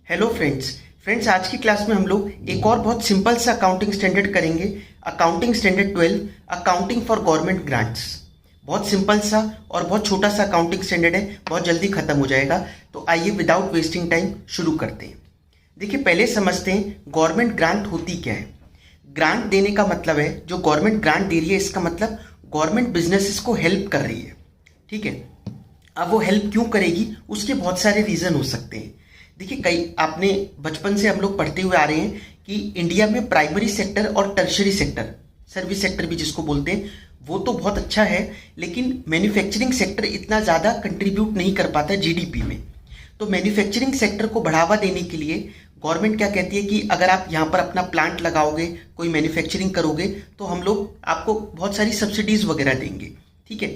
Hello friends आज की class में हम लोग एक और बहुत सिंपल सा अकाउंटिंग स्टैंडर्ड करेंगे। Accounting standard 12 accounting for government grants. बहुत सिंपल सा और बहुत छोटा सा अकाउंटिंग स्टैंडर्ड है, बहुत जल्दी खत्म हो जाएगा। तो आइए विदाउट वेस्टिंग टाइम शुरू करते हैं। देखिए, पहले समझते हैं गवर्नमेंट ग्रांट होती क्या है। ग्रांट देने का मतलब है, जो गवर्नमेंट ग्रांट दे रही है इसका मतलब गवर्नमेंट बिजनेसेस को हेल्प कर रही है। ठीक है, अब वो हेल्प क्यों करेगी, उसके बहुत सारे रीजन हो सकते हैं। देखिए, कई आपने बचपन से हम लोग पढ़ते हुए आ रहे हैं कि इंडिया में प्राइमरी सेक्टर और टर्शरी सेक्टर, सर्विस सेक्टर भी जिसको बोलते हैं, वो तो बहुत अच्छा है, लेकिन मैन्युफैक्चरिंग सेक्टर इतना ज़्यादा कंट्रीब्यूट नहीं कर पाता जीडीपी में। तो मैन्युफैक्चरिंग सेक्टर को बढ़ावा देने के लिए गवर्नमेंट क्या कहती है कि अगर आप यहाँ पर अपना प्लांट लगाओगे, कोई मैन्युफैक्चरिंग करोगे, तो हम लोग आपको बहुत सारी सब्सिडीज वगैरह देंगे। ठीक है,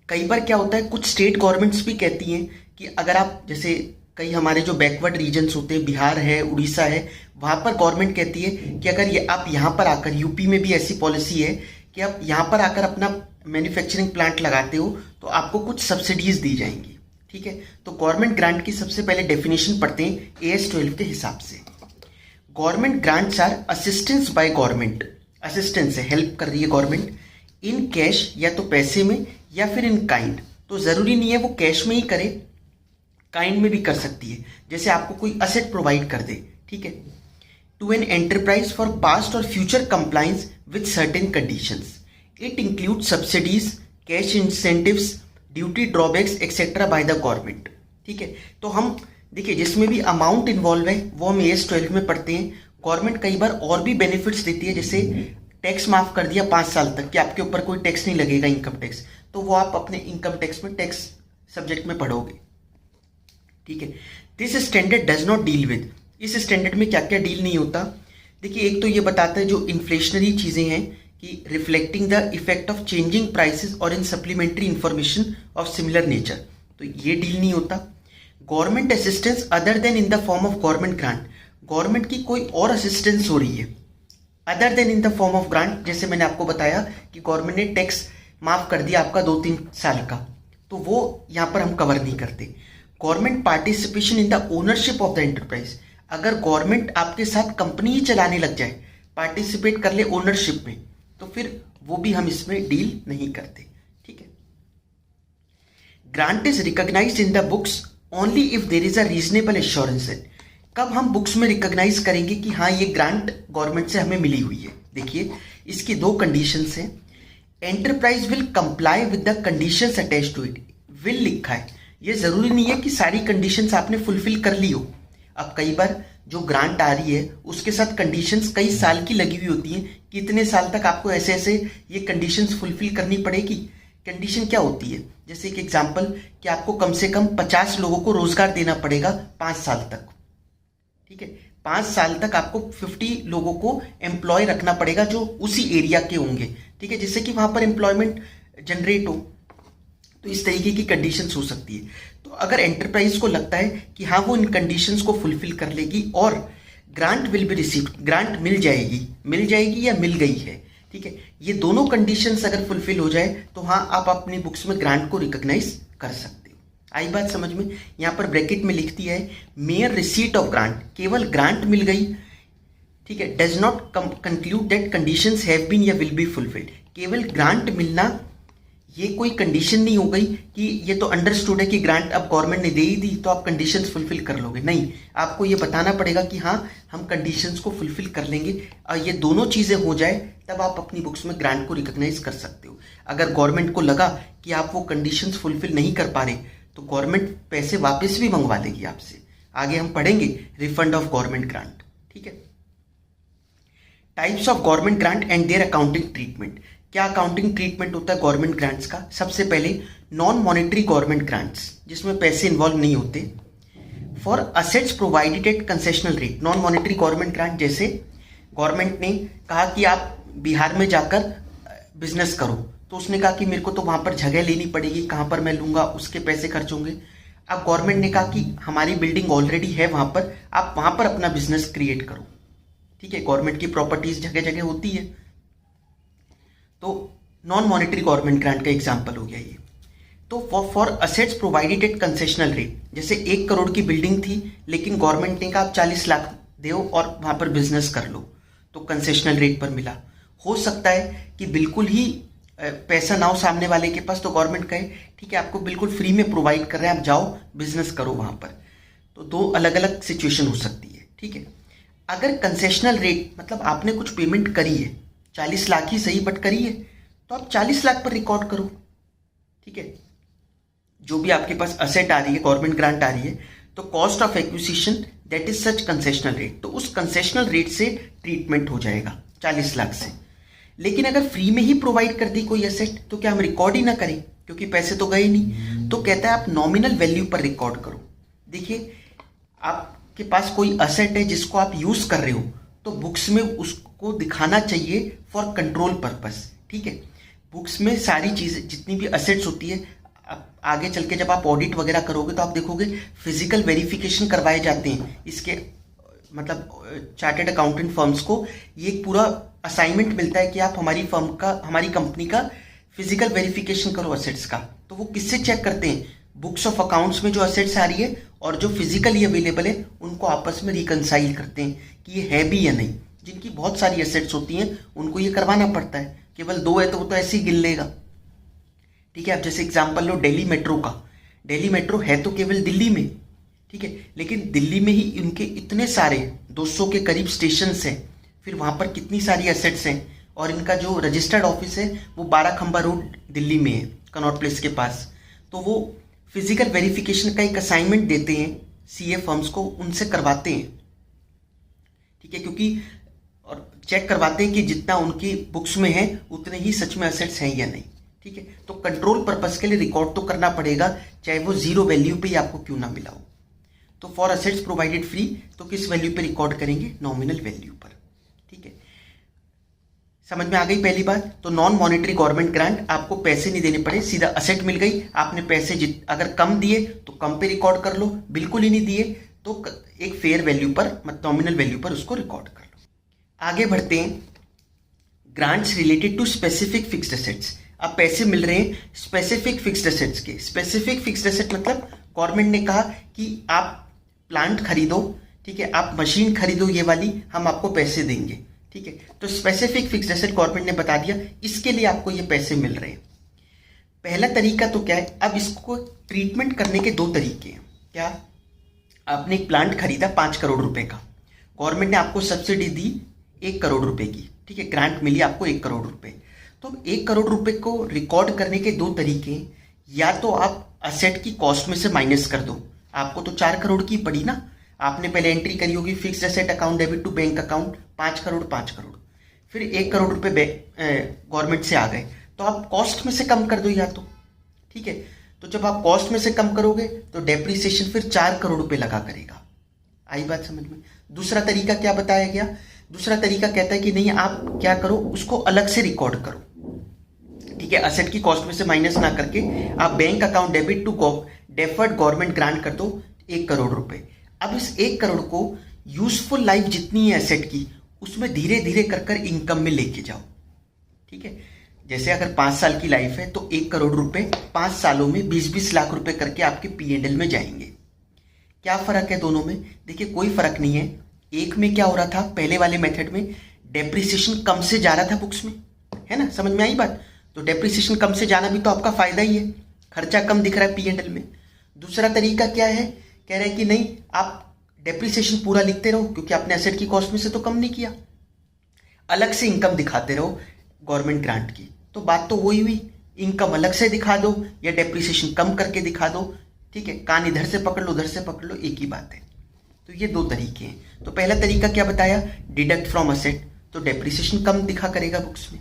कई बार क्या होता है, कुछ स्टेट गवर्नमेंट्स भी कहती हैं कि अगर आप, जैसे कई हमारे जो बैकवर्ड रीजन्स होते हैं, बिहार है, उड़ीसा है, वहाँ पर गवर्नमेंट कहती है कि अगर ये आप यहाँ पर आकर, यूपी में भी ऐसी पॉलिसी है कि आप यहाँ पर आकर अपना मैन्युफैक्चरिंग प्लांट लगाते हो तो आपको कुछ सब्सिडीज दी जाएंगी। ठीक है, तो गवर्नमेंट ग्रांट की सबसे पहले डेफिनेशन पढ़ते हैं AS 12 के हिसाब से। Government grants or assistance by government, assistance है, हेल्प कर रही है गवर्नमेंट, इन कैश, या तो पैसे में या फिर इन काइंड। तो जरूरी नहीं है वो कैश में ही करे, काइंड में भी कर सकती है, जैसे आपको कोई असेट प्रोवाइड कर दे। ठीक है, to an enterprise for past और future compliance with certain conditions. It include subsidies, cash incentives, duty drawbacks etcetera by the government. ठीक है, तो हम देखिए जिसमें भी अमाउंट इन्वॉल्व है वो हम AS 12 में पढ़ते हैं। गवर्नमेंट कई बार और भी बेनिफिट्स देती है, जैसे टैक्स माफ कर दिया 5 साल तक कि आपके ऊपर कोई टैक्स नहीं लगेगा, इनकम टैक्स, तो वो आप अपने इनकम टैक्स में, टैक्स सब्जेक्ट में पढ़ोगे। ठीक है, this standard does not deal with, इस स्टैंडर्ड में क्या क्या डील नहीं होता। देखिए, एक तो ये बताता है जो इन्फ्लेशनरी चीजें हैं कि reflecting the effect of changing prices और in supplementary information of similar nature, तो ये डील नहीं होता। Government assistance other than in the form of government grant, government की कोई और असिस्टेंस हो रही है other than in the form of grant. जैसे मैंने आपको बताया कि गवर्नमेंट ने टैक्स माफ कर दिया आपका 2-3 साल का, तो वो यहां पर हम कवर नहीं करते। Government participation in the ownership of the enterprise, अगर गवर्नमेंट आपके साथ कंपनी ही चलाने लग जाए, पार्टिसिपेट कर ले ओनरशिप में, तो फिर वो भी हम इसमें डील नहीं करते। ठीक है, grant is recognised in the books only if there is a reasonable assurance. कब हम बुक्स में रिकॉग्नाइज करेंगे कि हाँ ये ग्रांट गवर्नमेंट से हमें मिली हुई है। देखिए, इसकी 2 कंडीशंस हैं। Enterprise will comply with the conditions attached to it, will लिखा है, ये जरूरी नहीं है कि सारी कंडीशंस आपने फुलफिल कर ली हो। अब कई बार जो ग्रांट आ रही है उसके साथ कंडीशंस कई साल की लगी हुई होती हैं कि इतने साल तक आपको ऐसे ऐसे ये कंडीशंस फुलफिल करनी पड़ेगी। कंडीशन क्या होती है, जैसे एक एग्जांपल कि आपको कम से कम 50 लोगों को रोजगार देना पड़ेगा 5 साल तक। ठीक है, 5 साल तक आपको 50 लोगों को एम्प्लॉय रखना पड़ेगा जो उसी एरिया के होंगे। ठीक है, जिससे कि वहां पर एम्प्लॉयमेंट जनरेट हो। तो इस तरीके की कंडीशंस हो सकती है। तो अगर एंटरप्राइज को लगता है कि हाँ वो इन कंडीशंस को फुलफिल कर लेगी और grant will be received, grant मिल जाएगी या मिल गई है। ठीक है, ये दोनों कंडीशंस अगर फुलफिल हो जाए तो हाँ आप अपनी बुक्स में ग्रांट को रिकॉग्नाइज कर सकते हो। आई बात समझ में। यहां पर ब्रैकेट में लिखती है मेयर रिसीट ऑफ ग्रांट, केवल ग्रांट मिल गई। ठीक है, does not conclude that conditions have been या विल बी फुलफिल्ड, केवल ग्रांट मिलना ये कोई कंडीशन नहीं हो गई कि ये तो अंडरस्टूड है कि ग्रांट अब गवर्नमेंट ने दे ही दी तो आप कंडीशंस फुलफिल कर लोगे। नहीं, आपको ये बताना पड़ेगा कि हाँ हम कंडीशंस को फुलफिल कर लेंगे, और ये दोनों चीजें हो जाए तब आप अपनी बुक्स में ग्रांट को रिकॉग्नाइज कर सकते हो। अगर गवर्नमेंट को लगा कि आप वो कंडीशंस फुलफिल नहीं कर पा रहे तो गवर्नमेंट पैसे वापस भी मंगवा लेगी आपसे। आगे हम पढ़ेंगे रिफंड ऑफ गवर्नमेंट ग्रांट। ठीक है, types of government grant and their accounting treatment. क्या अकाउंटिंग ट्रीटमेंट होता है गवर्नमेंट ग्रांट्स का। सबसे पहले नॉन मॉनेटरी गवर्नमेंट ग्रांट्स, जिसमें पैसे इन्वॉल्व नहीं होते। For assets provided eight concessional rate, non monetary government grant, जैसे गवर्नमेंट ने कहा कि आप बिहार में जाकर बिजनेस करो, तो उसने कहा कि मेरे को तो वहां पर जगह लेनी पड़ेगी, कहां पर मैं लूंगा, उसके पैसे खर्च होंगे। अब गवर्नमेंट ने कहा कि हमारी बिल्डिंग ऑलरेडी है वहां पर, आप वहां पर अपना बिजनेस क्रिएट करो। ठीक है, गवर्नमेंट की प्रॉपर्टीज जगह जगह होती है, तो नॉन मॉनेटरी गवर्नमेंट ग्रांट का एग्जाम्पल हो गया ये। तो for assets provided eight concessional rate, जैसे 1 करोड़ की बिल्डिंग थी लेकिन गवर्नमेंट ने कहा आप 40 लाख दो और वहां पर बिजनेस कर लो, तो कंसेशनल रेट पर मिला। हो सकता है कि बिल्कुल ही पैसा ना हो सामने वाले के पास, तो गवर्नमेंट कहे ठीक है आपको बिल्कुल फ्री में प्रोवाइड कर रहे हैं, आप जाओ बिजनेस करो वहां पर। तो दो अलग अलग सिचुएशन हो सकती है, ठीक है। अगर कंसेशनल रेट मतलब आपने कुछ पेमेंट करी है, 40 लाख ही सही बट करी है, तो आप 40 लाख पर रिकॉर्ड करो, ठीक है। जो भी आपके पास असेट आ रही है, गवर्नमेंट ग्रांट आ रही है, तो cost of acquisition that is such concessional rate, तो उस कंसेशनल रेट से ट्रीटमेंट हो जाएगा 40 लाख से। लेकिन अगर फ्री में ही प्रोवाइड कर दी कोई असेट, तो क्या हम रिकॉर्ड ही ना करें, क्योंकि पैसे तो गए नहीं। तो कहता है आप नॉमिनल वैल्यू पर रिकॉर्ड करो। देखिए आपके पास कोई असेट है जिसको आप यूज कर रहे हो, तो बुक्स में उसको दिखाना चाहिए फॉर कंट्रोल पर्पस, ठीक है। बुक्स में सारी चीजें जितनी भी असेट्स होती है, आगे चल के जब आप ऑडिट वगैरह करोगे तो आप देखोगे फिजिकल वेरिफिकेशन करवाए जाते हैं इसके, मतलब चार्टेड अकाउंटेंट फर्म्स को ये एक पूरा असाइनमेंट मिलता है कि आप हमारी फर्म का, हमारी कंपनी का फिजिकल वेरिफिकेशन करो असेट्स का। तो वो किससे चेक करते हैं, बुक्स ऑफ अकाउंट्स में जो असेट्स आ रही है और जो फिजिकली अवेलेबल है उनको आपस में रिकंसाइल करते हैं कि ये है भी या नहीं। जिनकी बहुत सारी असेट्स होती हैं उनको ये करवाना पड़ता है, केवल 2 है तो वो तो ऐसे ही गिन लेगा, ठीक है। आप जैसे एग्जांपल लो दिल्ली मेट्रो का, दिल्ली मेट्रो है तो केवल दिल्ली में, ठीक है, लेकिन दिल्ली में ही उनके इतने सारे 200 के करीब स्टेशन हैं, फिर वहां पर कितनी सारी असेट्स हैं, और इनका जो रजिस्टर्ड ऑफिस है वो 12 खंबा रोड दिल्ली में है, कनॉट प्लेस के पास। तो वो फिजिकल वेरिफिकेशन का एक असाइनमेंट देते हैं सीए फर्म्स को, उनसे करवाते हैं, ठीक है, क्योंकि और चेक करवाते हैं कि जितना उनकी बुक्स में है उतने ही सच में असेट्स हैं या नहीं, ठीक है। तो कंट्रोल पर्पस के लिए रिकॉर्ड तो करना पड़ेगा, चाहे वो 0 वैल्यू पे ही आपको क्यों ना मिला हो। तो फॉर असेट्स प्रोवाइडेड फ्री, तो किस वैल्यू पे रिकॉर्ड करेंगे, नॉमिनल वैल्यू पर, ठीक है। समझ में आ गई पहली बात। तो नॉन मॉनेटरी गवर्नमेंट ग्रांट, आपको पैसे नहीं देने पड़े, सीधा असेट मिल गई, आपने पैसे अगर कम दिए तो कम पे रिकॉर्ड कर लो, बिल्कुल ही नहीं दिए तो एक फेयर वैल्यू पर, मतलब नॉमिनल वैल्यू पर उसको रिकॉर्ड कर लो। आगे बढ़ते हैं, grants related to specific fixed assets. अब पैसे मिल रहे हैं स्पेसिफिक फिक्स्ड असेट्स के। स्पेसिफिक फिक्स्ड असेट मतलब गवर्नमेंट ने कहा कि आप प्लांट खरीदो, ठीक है, आप मशीन खरीदो, ये वाली हम आपको पैसे देंगे, ठीक है। तो स्पेसिफिक फिक्स्ड एसेट गवर्नमेंट ने बता दिया, इसके लिए आपको ये पैसे मिल रहे हैं। पहला तरीका तो क्या है, अब इसको ट्रीटमेंट करने के 2 तरीके हैं। क्या, आपने एक प्लांट खरीदा 5 करोड़ रुपए का, गवर्नमेंट ने आपको सब्सिडी दी 1 करोड़ रुपए की, ठीक है, ग्रांट मिली आपको 1 करोड़ रुपए। तो 1 करोड़ रुपए को रिकॉर्ड करने के 2 तरीके हैं। या तो आप असेट की कॉस्ट में से माइनस कर दो, आपको तो 4 करोड़ की पड़ी ना, आपने पहले एंट्री करी होगी fixed asset account debit to bank account 5 crore 5 crore, फिर 1 करोड़ रुपए गवर्नमेंट से आ गए, तो आप कॉस्ट में से कम कर दो या तो, ठीक है। तो जब आप कॉस्ट में से कम करोगे तो डेप्रिसिएशन फिर 4 करोड़ रुपए लगा करेगा। आई बात समझ में। दूसरा तरीका क्या बताया गया, दूसरा तरीका कहता है कि नहीं, आप क्या करो, उसको अलग से रिकॉर्ड करो, ठीक है, असेट की कॉस्ट में से माइनस ना करके आप bank account debit to deferred government grant कर दो 1 करोड़ रुपए। अब इस 1 करोड़ को यूजफुल लाइफ जितनी है एसेट की, उसमें धीरे धीरे कर इनकम में लेके जाओ, ठीक है। जैसे अगर 5 साल की लाइफ है तो 1 करोड़ रुपए 5 सालों में 20-20 लाख रुपए करके आपके P&L में जाएंगे। क्या फर्क है दोनों में, देखिए कोई फर्क नहीं है। एक में क्या हो रहा था, पहले वाले मेथड में डेप्रिसिएशन कम से जा रहा था बुक्स में, है ना, समझ में आई बात। तो डेप्रिसिएशन कम से जाना भी तो आपका फायदा ही है, खर्चा कम दिख रहा है P&L में। दूसरा तरीका क्या है, कह रहे हैं कि नहीं, आप डेप्रिसिएशन पूरा लिखते रहो क्योंकि आपने एसेट की कॉस्ट में से तो कम नहीं किया, अलग से इनकम दिखाते रहो गवर्नमेंट ग्रांट की। तो बात तो वही हुई, इनकम अलग से दिखा दो या डेप्रिसिएशन कम करके दिखा दो, ठीक है, कान इधर से पकड़ लो उधर से पकड़ लो, एक ही बात है। तो ये 2 तरीके हैं। तो पहला तरीका क्या बताया, डिडक्ट फ्रॉम असेट, तो डेप्रिसिएशन कम दिखा करेगा बुक्स में।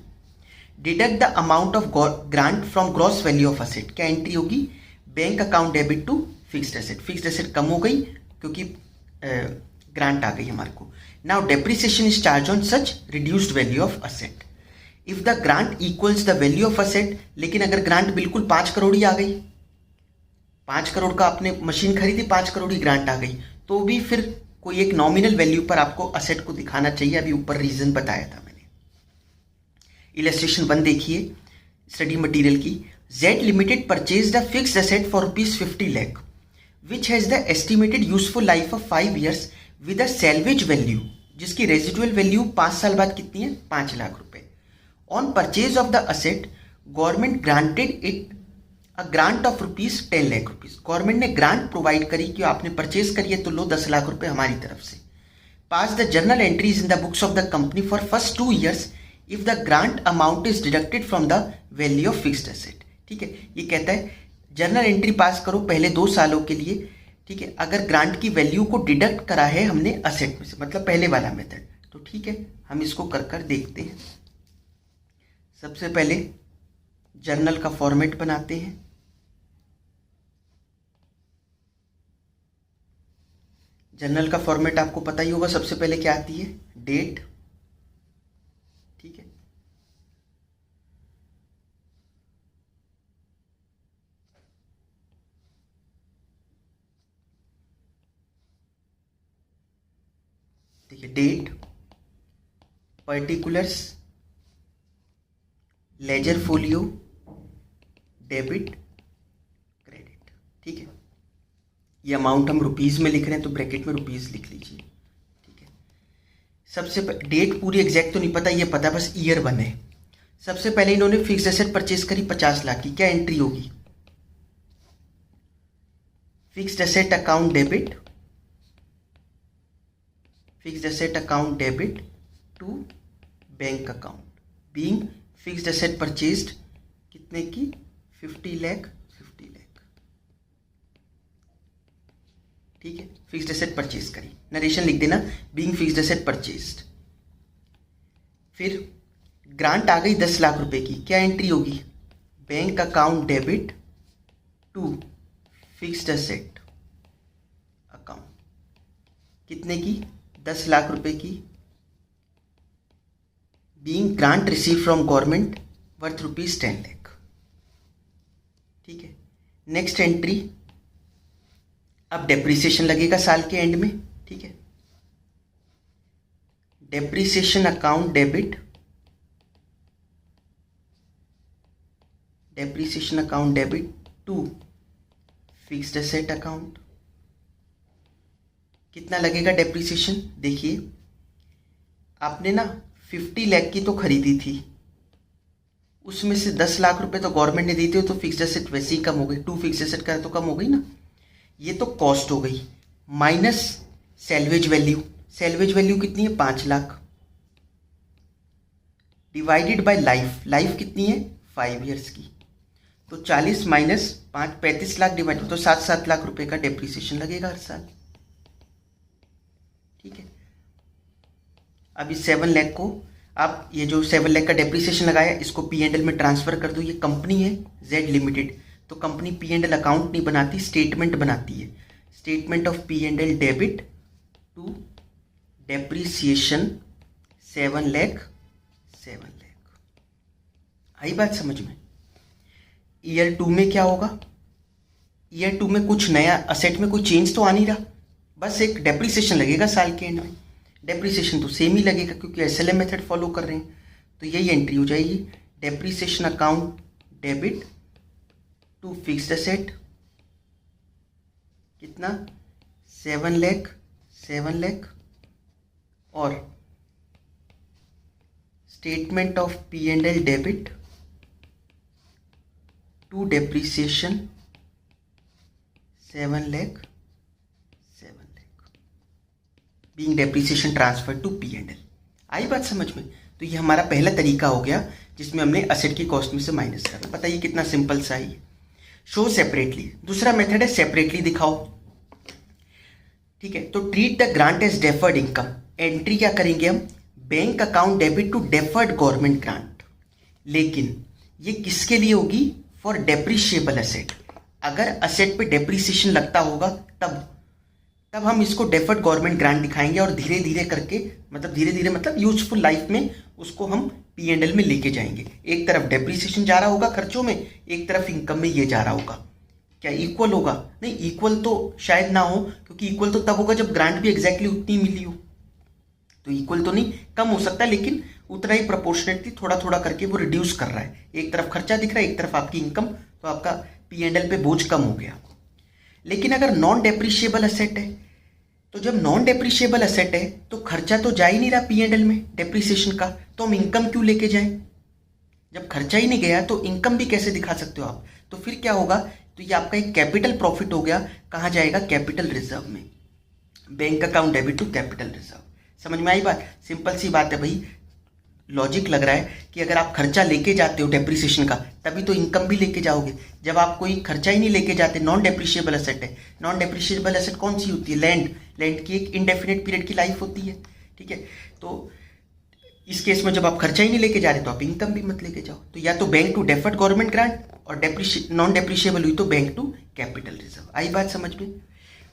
Deduct the amount of grant from gross value of asset, क्या एंट्री होगी, bank account debit to fixed asset, fixed asset कम हो गई क्योंकि ग्रांट आ गई हमारे को। Now depreciation is charge on such reduced value of asset if the grant equals the value of asset. लेकिन अगर ग्रांट बिल्कुल 5 करोड़ ही आ गई, 5 करोड़ का आपने मशीन खरीदी, 5 करोड़ ही ग्रांट आ गई, तो भी फिर कोई एक नॉमिनल वैल्यू पर आपको असेट को दिखाना चाहिए। अभी ऊपर रीजन बताया था मैंने। इलस्ट्रेशन 1 देखिए स्टडी मटेरियल की। Z Limited purchased a fixed asset for rupees 50 lakh, which has the estimated useful life of 5 years with a salvage value, जिसकी रेजिडुअल वैल्यू 5 साल बाद कितनी है, 5 लाख रुपए. On purchase of the asset government granted it a grant of rupees 10 lakh rupees. Government ने grant provide करी कि आपने परचेज करी है तो लो 10 लाख रुपए हमारी तरफ से. Pass the journal entries in the books of the company for first 2 years if the grant amount is deducted from the value of fixed asset. ठीक है, ये कहता है जर्नल एंट्री पास करो पहले 2 सालों के लिए. ठीक है, अगर ग्रांट की वैल्यू को डिडक्ट करा है हमने असेट में से, मतलब पहले वाला मेथड, तो ठीक है हम इसको कर कर देखते हैं. सबसे पहले जर्नल का फॉर्मेट बनाते हैं. जर्नल का फॉर्मेट आपको पता ही होगा. सबसे पहले क्या आती है, डेट. ठीक है, देखिए date, particulars, ledger folio, debit, credit. ठीक है, ये अमाउंट हम रुपीज में लिख रहे हैं तो ब्रैकेट में रुपीज लिख लीजिए. ठीक है, सबसे डेट पूरी एग्जैक्ट तो नहीं पता, ये पता बस ईयर 1 है. सबसे पहले इन्होंने फिक्स एसेट परचेज करी 50 लाख की. क्या एंट्री होगी, fixed asset account debit, fixed asset account debit to bank account. Being fixed asset purchased कितने की, 50 लाख. ठीक है, फिक्स्ड एसेट परचेज करी, नरेशन लिख देना, बीइंग फिक्स्ड एसेट परचेज्ड. फिर ग्रांट आ गई 10 लाख रुपए की. क्या एंट्री होगी, bank account debit to fixed asset account कितने की, 10 लाख रुपए की. Being grant receive from government worth rupees 10 lakh. ठीक है, नेक्स्ट एंट्री, अब डेप्रीसिएशन लगेगा साल के एंड में. ठीक है, depreciation account debit, depreciation account debit to fixed asset account. कितना लगेगा डेप्रीसिएशन, देखिए आपने ना 50 लाख की तो खरीदी थी, उसमें से 10 लाख रुपए तो गवर्नमेंट ने दी थी, तो फिक्स्ड एसेट वैसे ही कम हो गई. 2 फिक्स्ड एसेट का तो कम हो गई ना. ये तो कॉस्ट हो गई, minus salvage value. Salvage value कितनी है, 5 lakh, divided by life. Life कितनी है, 5 years की. तो 40 माइनस 5, 35 लाख डिवाइड, तो 7 लाख रुपए का डेप्रीसिएशन लगेगा हर साल. ठीक है, अब इस 7 लाख को आप, ये जो 7 लाख का डेप्रीसिएशन लगाया इसको P&L में ट्रांसफर कर दो. ये कंपनी है Z लिमिटेड, तो कंपनी P&L अकाउंट नहीं बनाती, स्टेटमेंट बनाती है. Statement of P&L debit to depreciation 7 lakh. आई बात समझ में. ईयर 2 में क्या होगा, ईयर 2 में कुछ नया असेट में कोई चेंज तो आ नहीं रहा, बस एक डेप्रीसिएशन लगेगा साल के एंड में. डेप्रीसिएशन तो सेम ही लगेगा क्योंकि SLM मेथड फॉलो कर रहे हैं. तो यही एंट्री हो जाएगी, depreciation account debit to fixed asset कितना, 7 लाख, और statement of P&L debit to depreciation 7 lakh, being depreciation transfer to P&L. आई बात समझ में. तो ये हमारा पहला तरीका हो गया जिसमें हमने असेट की कॉस्ट में से माइनस करा. बताइए कितना सिंपल सा है. Show separately. दूसरा मेथड है सेपरेटली दिखाओ. ठीक है, तो treat the grant as deferred income. Entry क्या करेंगे हम, bank account debit to deferred government grant. लेकिन ये किसके लिए होगी, फॉर डेप्रीशिएबल एसेट. अगर असेट पे डेप्रीसिएशन लगता होगा तब हम इसको डेफर्ड गवर्नमेंट ग्रांट दिखाएंगे और धीरे धीरे करके, मतलब धीरे धीरे मतलब यूजफुल लाइफ में उसको हम P&L में लेके जाएंगे. एक तरफ डेप्रीसिएशन जा रहा होगा खर्चों में, एक तरफ इनकम में ये जा रहा होगा. क्या इक्वल होगा, नहीं इक्वल तो शायद ना हो, क्योंकि इक्वल तो तब होगा जब ग्रांट भी एग्जैक्टली उतनी मिली हो. तो इक्वल तो नहीं, कम हो सकता है लेकिन उतना ही प्रोपोर्शनेटली थोड़ा थोड़ा करके वो रिड्यूस कर रहा है। एक तरफ खर्चा दिख रहा है, एक तरफ आपकी इनकम, तो आपका P&L पे बोझ कम हो गया। लेकिन अगर नॉन डेप्रिशिएबल एसेट है, तो जब नॉन डेप्रिशिएबल एसेट है तो खर्चा तो जा ही नहीं रहा P&L में डेप्रिसिएशन का, तो हम इनकम क्यों लेके जाएं? जब खर्चा ही नहीं गया तो इनकम भी कैसे दिखा सकते हो आप? तो फिर क्या होगा? तो ये आपका एक कैपिटल प्रॉफिट हो गया। कहाँ जाएगा? कैपिटल रिजर्व में। Bank account debit to capital reserve. समझ में आई बात? सिंपल सी बात है भाई। लॉजिक लग रहा है कि अगर आप खर्चा लेके जाते हो डेप्रिसिएशन का, तभी तो इनकम भी लेके जाओगे। जब आप कोई खर्चा ही नहीं लेके जाते, नॉन डेप्रिशिएबल एसेट है। नॉन डेप्रिशिएबल एसेट कौन सी होती है? लैंड। लैंड की एक इंडेफिनिट पीरियड की लाइफ होती है, ठीक है। तो इस केस में जब आप खर्चा ही नहीं लेके जा रहे तो आप इनकम भी मत लेके जाओ। तो या तो bank to deferred government grant, और नॉन डेप्रिशिएबल हुई तो बैंक टू कैपिटल रिजर्व। आई बात समझ में?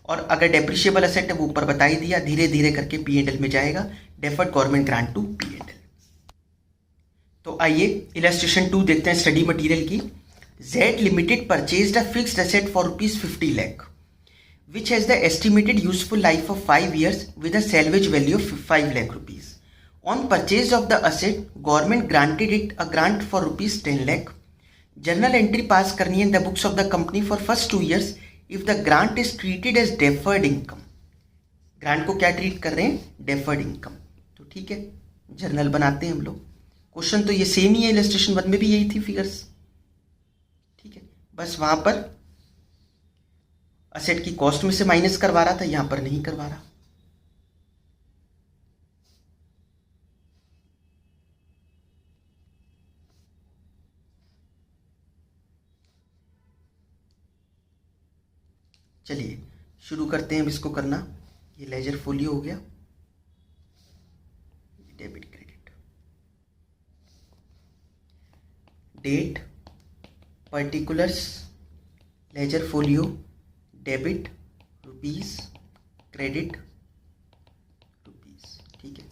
और अगर डेप्रिशिएबल एसेट है वो ऊपर बता ही दिया, धीरे धीरे करके P&L में जाएगा, deferred government grant to P&L। तो आइए इलस्ट्रेशन 2 देखते हैं स्टडी मटेरियल की। Z limited purchased a fixed asset for ₹50 lakh which has the estimated useful life of 5 years with a salvage value of 5 lakh rupees. On purchase of the asset, government granted it a grant for ₹10 lakh. Journal entry pass करनी है in the books of the company for first 2 years if the grant is treated as deferred income. Grant को क्या treat कर रहे हैं? Deferred income. तो ठीक है, जर्नल बनाते हैं हम लोग। क्वेश्चन तो ये सेम ही है, इलस्ट्रेशन 1 में भी यही थी फिगर्स, ठीक है। बस वहां पर असेट की कॉस्ट में से माइनस करवा रहा था, यहां पर नहीं करवा रहा। चलिए शुरू करते हैं अब इसको करना। ये लेजर फोलियो हो गया, debit credit, date, particulars, ledger folio, debit rupees, credit rupees, ठीक है।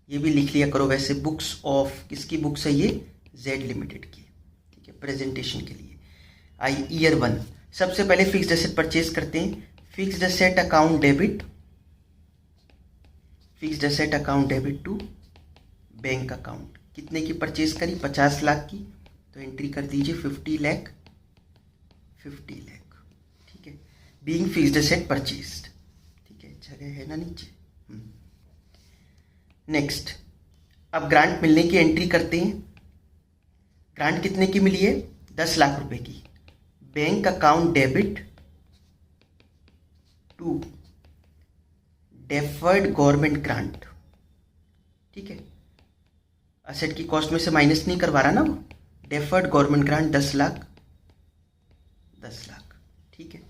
ये भी लिख लिया करो। वैसे बुक्स ऑफ किसकी बुक्स है ये? Z लिमिटेड की, ठीक है, प्रेजेंटेशन के लिए। आई ईयर 1, सबसे पहले फिक्स्ड एसेट परचेज करते हैं। Fixed asset account debit, fixed asset account debit to bank account. कितने की परचेज करी? 50 लाख की। तो एंट्री कर दीजिए 50 लाख, 50 लाख, ठीक है। बीइंग फिक्स्ड एसेट परचेज्ड, ठीक है, जगह है ना नीचे। नेक्स्ट, अब ग्रांट मिलने की एंट्री करते हैं। ग्रांट कितने की मिली है? 10 लाख रुपए की। Bank account debit to deferred government grant, ठीक है। असेट की कॉस्ट में से माइनस नहीं करवा रहा ना वो। Deferred government grant 10 lakh, 10 lakh, ठीक है।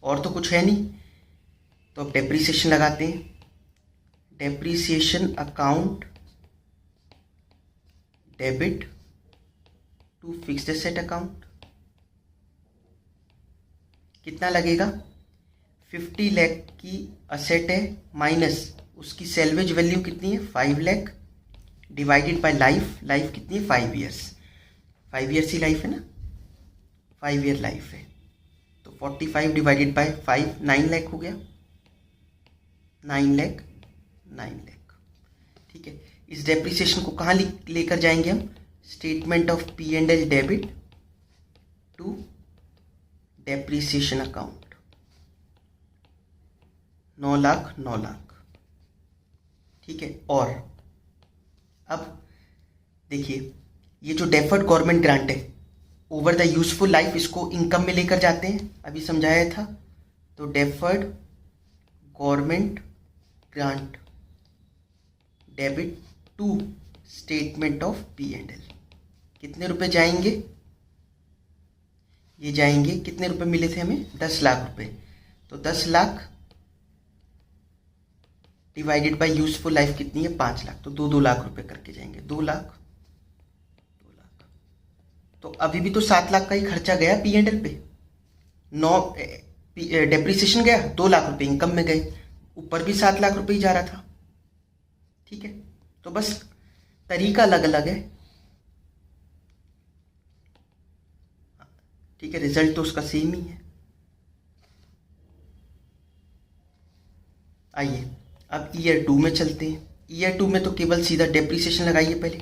और तो कुछ है नहीं, तो अब डेप्रीसिएशन लगाते हैं। Depreciation account debit to fixed asset account. कितना लगेगा? 50 लाख की असेट है, माइनस उसकी सेल्वेज वैल्यू कितनी है? 5 lakh, divided by life. Life कितनी है? 5 ईयर्स। 5 ईयर्स ही लाइफ है ना, 5 ईयर लाइफ है। तो 45 डिवाइडेड बाय 5, 9 लाख हो गया। 9 लाख, 9 लाख, ठीक है। इस डेप्रिसिएशन को कहाँ लेकर जाएंगे हम? Statement of P&L debit to depreciation account. 9 lakh, 9 lakh, ठीक है। और अब देखिए, ये जो डेफर्ड गवर्नमेंट ग्रांट है ओवर द यूजफुल लाइफ, इसको इनकम में लेकर जाते हैं, अभी समझाया था। तो deferred government grant debit to statement of P&L। कितने रुपए जाएंगे? ये जाएंगे, कितने रुपए मिले थे हमें? 10 लाख रुपए। तो 10 lakh divided by useful life कितनी है? 5 लाख। तो 2-2 लाख रुपए करके जाएंगे। 2 लाख, 2 लाख। तो अभी भी तो 7 लाख का ही खर्चा गया P&L पे। 9 डेप्रिसिएशन गया, 2 लाख रुपए इनकम में गए, ऊपर भी 7 लाख रुपए ही जा रहा था, ठीक है। तो बस तरीका अलग अलग है, ठीक है। रिजल्ट तो उसका सेम ही है। आइए अब ईयर 2 में चलते हैं। ईयर 2 में तो केवल सीधा डेप्रीसिएशन लगाइए पहले,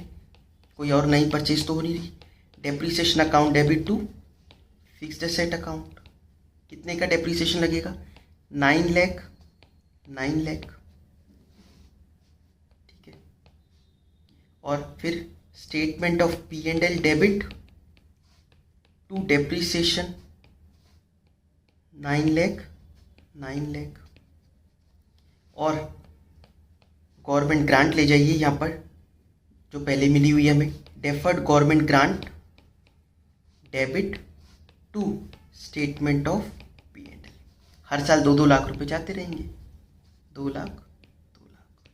कोई और नई परचेज तो हो नहीं रही। Depreciation account debit to fixed asset account, कितने का डेप्रीसिएशन लगेगा? 9 लाख, 9 लाख, ठीक है। और फिर statement of P and L debit to depreciation 9 lakh, 9 lakh. और गवर्नमेंट ग्रांट ले जाइए यहाँ पर जो पहले मिली हुई है हमें, deferred government grant debit to statement of P and L. हर साल 2-2 लाख रुपए जाते रहेंगे, 2 लाख, 2 लाख।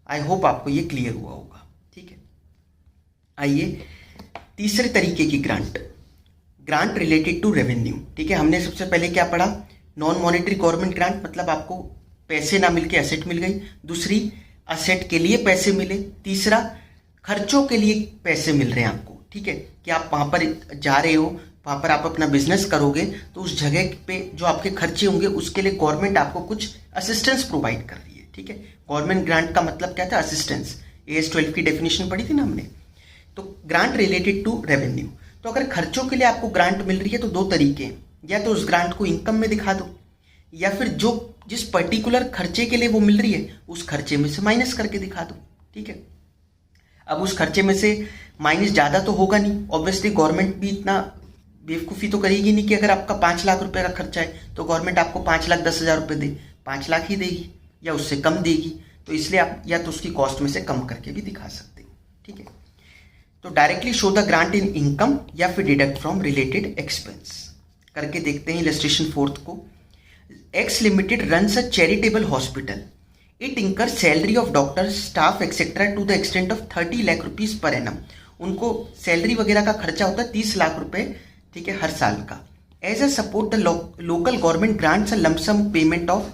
आई होप आपको ये क्लियर हुआ होगा, ठीक है। आइए तीसरे तरीके की grant, grant related to revenue, ठीक है। हमने सबसे पहले क्या पढ़ा? नॉन मॉनेटरी गवर्नमेंट ग्रांट, मतलब आपको पैसे ना मिलके एसेट मिल गई। दूसरी, असेट के लिए पैसे मिले। तीसरा, खर्चों के लिए पैसे मिल रहे हैं आपको, ठीक है, कि आप वहां पर जा रहे हो, वहां पर आप अपना बिजनेस करोगे तो उस जगह पे जो आपके खर्चे होंगे उसके लिए गवर्नमेंट आपको कुछ असिस्टेंस प्रोवाइड कर रही है, ठीक है। गवर्नमेंट ग्रांट का मतलब क्या था? असिस्टेंस। AS 12 की डेफिनेशन पढ़ी थी ना हमने। तो ग्रांट रिलेटेड टू रेवेन्यू, तो अगर खर्चों के लिए आपको ग्रांट मिल रही है तो 2 तरीके हैं, या तो उस ग्रांट को इनकम में दिखा दो, या फिर जो जिस पर्टिकुलर खर्चे के लिए वो मिल रही है उस खर्चे में से माइनस करके दिखा दो, ठीक है। अब उस खर्चे में से माइनस ज़्यादा तो होगा नहीं, ऑब्वियसली गवर्नमेंट भी इतना बेवकूफ़ी तो करेगी नहीं कि अगर आपका 5 लाख रुपए का खर्चा है तो गवर्नमेंट आपको 5,10,000 रुपये दे, 5 लाख ही देगी या उससे कम देगी। तो इसलिए आप या तो उसकी कॉस्ट में से कम करके भी दिखा सकते हो, ठीक है। तो directly show the grant in income या फिर डिडक्ट फ्रॉम रिलेटेड एक्सपेंस करके देखते हैं इलस्ट्रेशन 4 को। X Limited runs a charitable hospital. It incurs salary of doctors, staff, etc. to the extent of 30 lakh rupees per annum. उनको salary वगैरह का खर्चा होता है 30 लाख रुपए, ठीक है, हर साल का। As a support the local government grants a lump sum payment of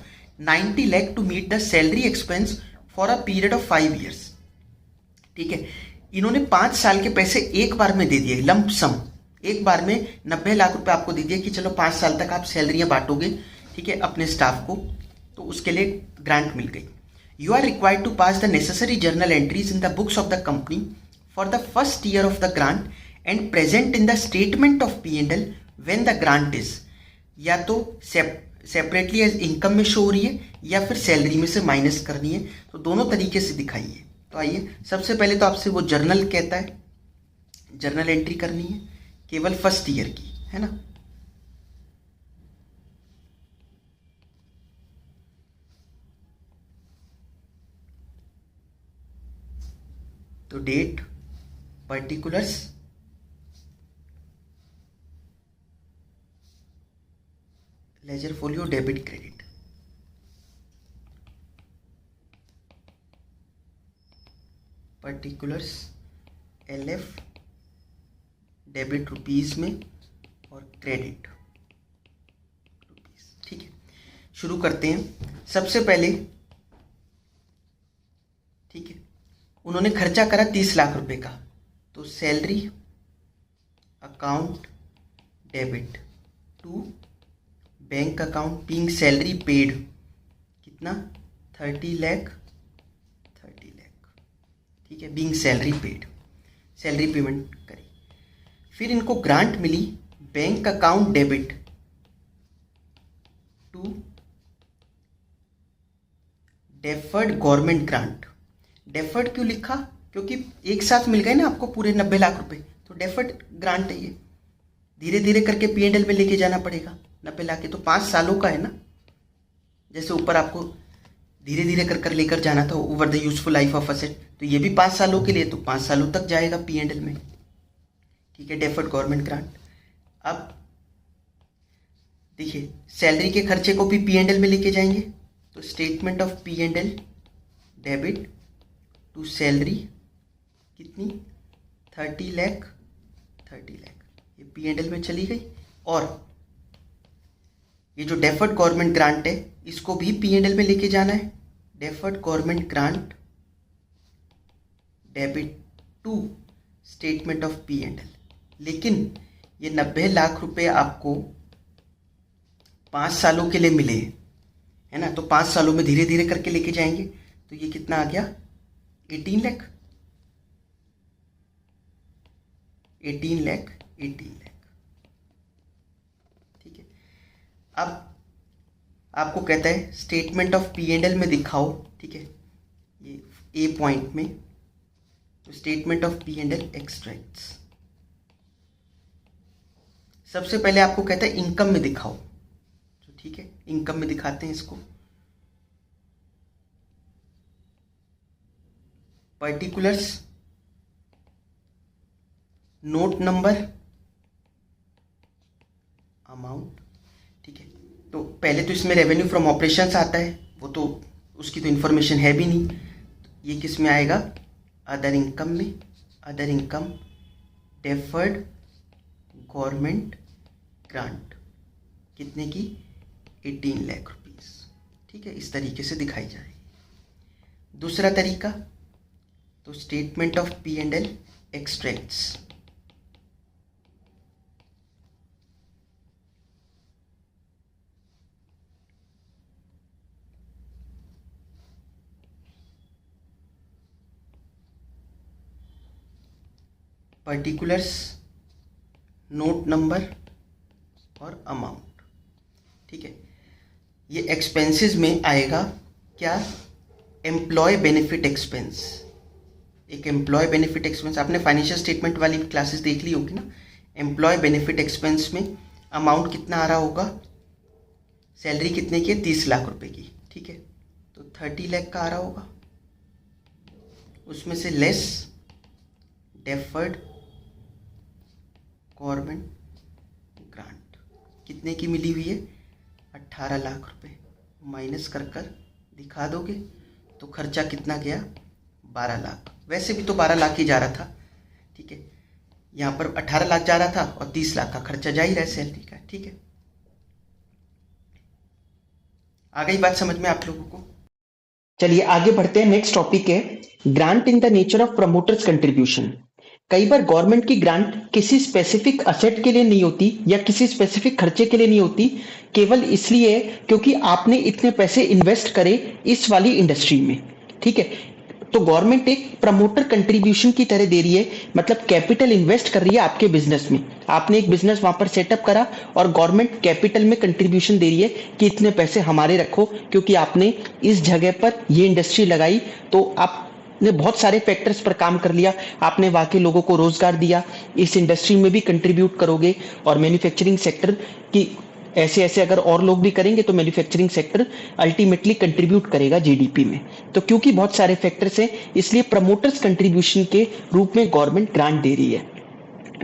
90 lakh to meet the salary expense for a period of 5 years, ठीक है। इन्होंने 5 साल के पैसे एक बार में दे दिए, लमसम एक बार में 90 लाख रुपए आपको दे दिया कि चलो 5 साल तक आप सैलरियां बांटोगे, ठीक है, अपने स्टाफ को, तो उसके लिए ग्रांट मिल गई। You are required to pass the necessary journal entries in the books of the company for the first year of the grant and present in the statement of P and L when the grant is, या तो separately as income में show हो रही है या फिर salary में से माइनस करनी है, तो दोनों तरीके से दिखाइए। तो आइए, सबसे पहले तो आपसे वो जर्नल कहता है, जर्नल एंट्री करनी है केवल फर्स्ट ईयर की, है ना। तो date, particulars, ledger folio, debit credit, particulars LF debit rupees में और क्रेडिट रुपीस, ठीक है। शुरू करते हैं। सबसे पहले, ठीक है, उन्होंने खर्चा करा 30 लाख रुपए का, तो salary account debit to bank account being salary paid, कितना? 30 लाख, 30 लाख, ठीक है, being salary paid, salary payment करी। फिर इनको ग्रांट मिली bank account debit to deferred government grant. Deferred क्यों लिखा? क्योंकि एक साथ मिल गए ना आपको पूरे 90 लाख रुपए, तो डेफर्ड ग्रांट है ये, धीरे धीरे करके P&L में लेके जाना पड़ेगा 90 लाख के, तो 5 सालों का है ना। जैसे ऊपर आपको धीरे धीरे कर कर लेकर जाना था over the useful life of asset, तो ये भी 5 सालों के लिए, तो 5 सालों तक जाएगा P&L में, ठीक है, डेफर्ड गवर्नमेंट ग्रांट। अब देखिए, सैलरी के खर्चे को भी P&L में लेके जाएंगे, तो statement of P&L debit to salary, कितनी? 30 लाख, 30 लाख, ये P&L में चली गई। और ये जो डेफर्ड गवर्नमेंट ग्रांट है इसको भी P&L में लेके जाना है, deferred government grant debit to statement of P&L। लेकिन ये 90 लाख रुपए आपको 5 सालों के लिए मिले, है ना, तो 5 सालों में धीरे धीरे करके लेके जाएंगे, तो ये कितना आ गया 18 लाख, 18 लाख, 18 लाख। ठीक है, अब आपको कहता है statement of P and L में दिखाओ। ठीक है, ये ए पॉइंट में, तो statement of P and L extracts. सबसे पहले आपको कहता है इनकम में दिखाओ, तो ठीक है इनकम में दिखाते हैं इसको। Particulars, note number, amount. ठीक है, तो पहले तो इसमें रेवेन्यू फ्रॉम ऑपरेशंस आता है, वो तो उसकी तो इन्फॉर्मेशन है भी नहीं। ये किस में आएगा, अदर इनकम में। Other income deferred government grant, कितने की 18 लाख रुपीस। ठीक है, इस तरीके से दिखाई जाएगी। दूसरा तरीका, तो statement of P and L extracts. Particulars, note number और अमाउंट। ठीक है, ये एक्सपेंसेस में आएगा क्या, एम्प्लॉय बेनिफिट एक्सपेंस। एक एम्प्लॉय बेनिफिट एक्सपेंस, आपने फाइनेंशियल स्टेटमेंट वाली क्लासेस देख ली होगी ना। एम्प्लॉय बेनिफिट एक्सपेंस में अमाउंट कितना आ रहा होगा, सैलरी कितने की है 30 लाख रुपए की। ठीक है, तो 30 लाख का आ रहा होगा, उसमें से लेस डेफर्ड गवर्नमेंट ग्रांट कितने की मिली हुई है 18 लाख रुपए, माइनस कर दिखा दोगे तो खर्चा कितना गया 12 लाख। वैसे भी तो 12 लाख ही जा रहा था। ठीक है, यहाँ पर 18 लाख जा रहा था और 30 लाख का खर्चा जा ही रहा है सैलरी का। ठीक है, आ गई बात समझ में आप लोगों को। चलिए आगे बढ़ते हैं। नेक्स्ट टॉपिक है grant in the nature of promoters contribution. कई बार गवर्नमेंट की ग्रांट किसी स्पेसिफिक असेट के लिए नहीं होती या किसी स्पेसिफिक खर्चे के लिए नहीं होती, केवल इसलिए क्योंकि आपने इतने पैसे इन्वेस्ट करे इस वाली इंडस्ट्री में। ठीक है, तो गवर्नमेंट एक प्रमोटर कंट्रीब्यूशन की तरह दे रही है, मतलब कैपिटल इन्वेस्ट कर रही है आपके बिजनेस में। आपने एक बिजनेस वहां पर सेटअप करा और गवर्नमेंट कैपिटल में कंट्रीब्यूशन दे रही है कि इतने पैसे हमारे रखो, क्योंकि आपने इस जगह पर ये इंडस्ट्री लगाई। तो आपने बहुत सारे फैक्टर्स पर काम कर लिया, आपने वहां के लोगों को रोजगार दिया, इस इंडस्ट्री में भी कंट्रीब्यूट करोगे। और मैन्युफैक्चरिंग सेक्टर की ऐसे ऐसे अगर और लोग भी करेंगे तो मैन्युफैक्चरिंग सेक्टर अल्टीमेटली कंट्रीब्यूट करेगा जीडीपी में। तो क्योंकि बहुत सारे फैक्टर्स हैं, इसलिए प्रमोटर्स कंट्रीब्यूशन के रूप में गवर्नमेंट ग्रांट दे रही है।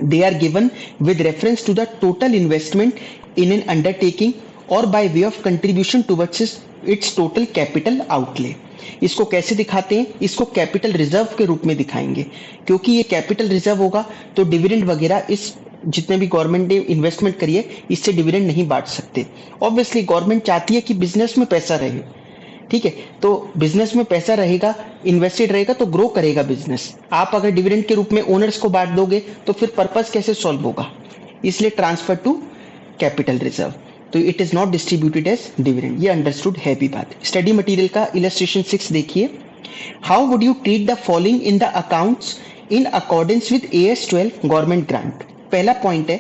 They are given with reference to the total investment in an undertaking और by way of contribution towards its total capital outlay. इसको कैसे दिखाते हैं, इसको कैपिटल रिजर्व के रूप में दिखाएंगे, क्योंकि ये कैपिटल रिजर्व होगा तो डिविडेंड वगैरह इस जितने भी गवर्नमेंट ने इन्वेस्टमेंट करी है इससे डिविडेंड नहीं बांट सकते। ऑब्वियसली गवर्नमेंट चाहती है कि बिजनेस में पैसा रहे। ठीक है, तो बिजनेस में पैसा रहेगा, इन्वेस्टेड रहेगा तो ग्रो करेगा बिजनेस। आप अगर डिविडेंड के रूप में ओनर्स को बांट दोगे तो फिर पर्पस कैसे सॉल्व होगा, इसलिए ट्रांसफर टू कैपिटल रिजर्व। तो it is not distributed as dividend, ये अंडरस्टूड है भी बात। स्टडी मटेरियल का इलस्ट्रेशन 6 देखिए। How would you treat the following in the accounts in accordance with AS 12 government grant. पहला पॉइंट है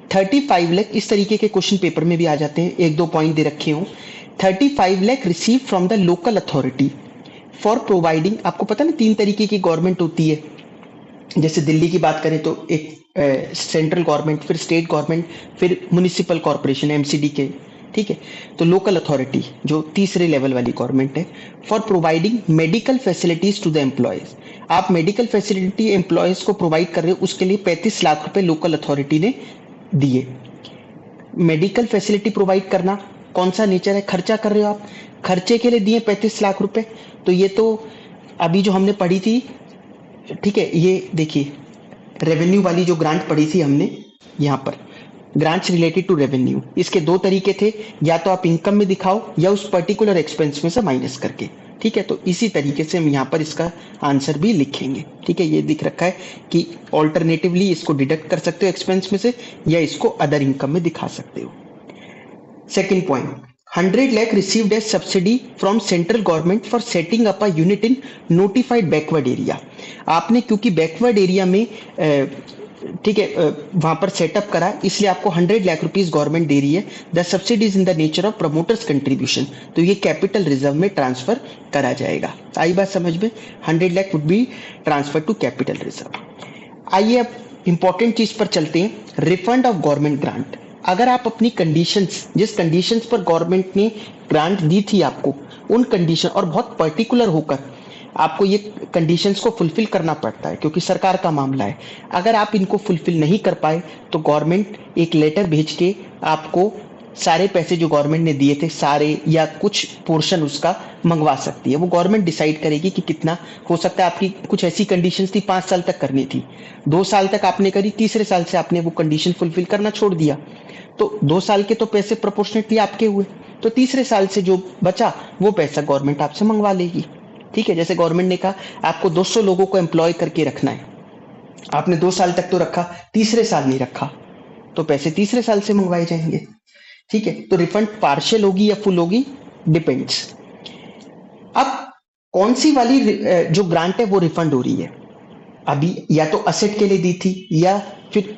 35 लाख, इस तरीके के क्वेश्चन पेपर में भी आ जाते हैं, एक दो पॉइंट दे रखे हो। 35 lakh receive from the local authority for providing. आपको पता ना 3 तरीके की गवर्नमेंट होती है, जैसे दिल्ली की बात करें तो एक सेंट्रल गवर्नमेंट, फिर स्टेट गवर्नमेंट, फिर म्युनिसिपल कॉर्पोरेशन MCD के। ठीक है, तो लोकल अथॉरिटी जो तीसरे लेवल वाली गवर्नमेंट है, for providing medical facilities to the employees. आप मेडिकल फैसिलिटी एम्प्लॉयज को प्रोवाइड कर रहे हो, उसके लिए 35 लाख रुपए लोकल अथॉरिटी ने दिए। मेडिकल फैसिलिटी प्रोवाइड करना कौन सा नेचर है, खर्चा कर रहे हो आप, खर्चे के लिए दिए 35 लाख रुपए। तो ये तो अभी जो हमने पढ़ी थी, ठीक है, ये देखिए रेवेन्यू वाली जो ग्रांट पढ़ी थी हमने, यहाँ पर ग्रांट्स रिलेटेड टू रेवेन्यू, इसके 2 तरीके थे, या तो आप इनकम में दिखाओ या उस पर्टिकुलर एक्सपेंस में से माइनस करके। ठीक है, तो इसी तरीके से हम यहाँ पर इसका आंसर भी लिखेंगे। ठीक है, ये दिख रखा है कि ऑल्टरनेटिवली इसको डिडक्ट कर सकते हो एक्सपेंस में से, या इसको अदर इनकम में दिखा सकते हो। Second point, 100 lakh received as subsidy from central government for setting up a unit in notified backward area। आपने क्योंकि बैकवर्ड एरिया में ठीक है वहां पर सेटअप करा, इसलिए आपको 100 लाख रुपीस गवर्नमेंट दे रही है। The subsidies in the nature of promoters contribution, तो ये कैपिटल रिजर्व में ट्रांसफर करा जाएगा। आई बात समझ में? 100 lakh would be transfer to capital reserve. आइए अब इंपॉर्टेंट चीज पर चलते हैं, रिफंड ऑफ गवर्नमेंट ग्रांट। अगर आप अपनी कंडीशंस, जिस कंडीशंस पर गवर्नमेंट ने ग्रांट दी थी आपको, उन कंडीशन और बहुत पर्टिकुलर होकर आपको ये कंडीशंस को फुलफिल करना पड़ता है क्योंकि सरकार का मामला है। अगर आप इनको फुलफिल नहीं कर पाए तो गवर्नमेंट एक लेटर भेज के आपको सारे पैसे जो गवर्नमेंट ने दिए थे सारे या कुछ पोर्शन उसका मंगवा सकती है। वो गवर्नमेंट डिसाइड करेगी कि कितना हो सकता है। आपकी कुछ ऐसी कंडीशंस थी 5 साल तक करनी थी, 2 साल तक आपने करी, तीसरे साल से आपने वो कंडीशन फुलफिल करना छोड़ दिया, तो 2 साल के तो पैसे प्रोपोर्शनेटली आपके हुए, तो तीसरे साल से जो बचा वो पैसा गवर्नमेंट आपसे मंगवा लेगी। ठीक है, जैसे गवर्नमेंट ने कहा आपको 200 लोगों को एम्प्लॉय करके रखना है, आपने 2 साल तक तो रखा, तीसरे साल नहीं रखा, तो पैसे तीसरे साल से मंगवाए जाएंगे। ठीक है, तो रिफंड पार्शियल होगी या फुल होगी, डिपेंड्स। अब कौन सी वाली जो ग्रांट है वो रिफंड हो रही है? अभी या तो असेट के लिए दी थी, या फिर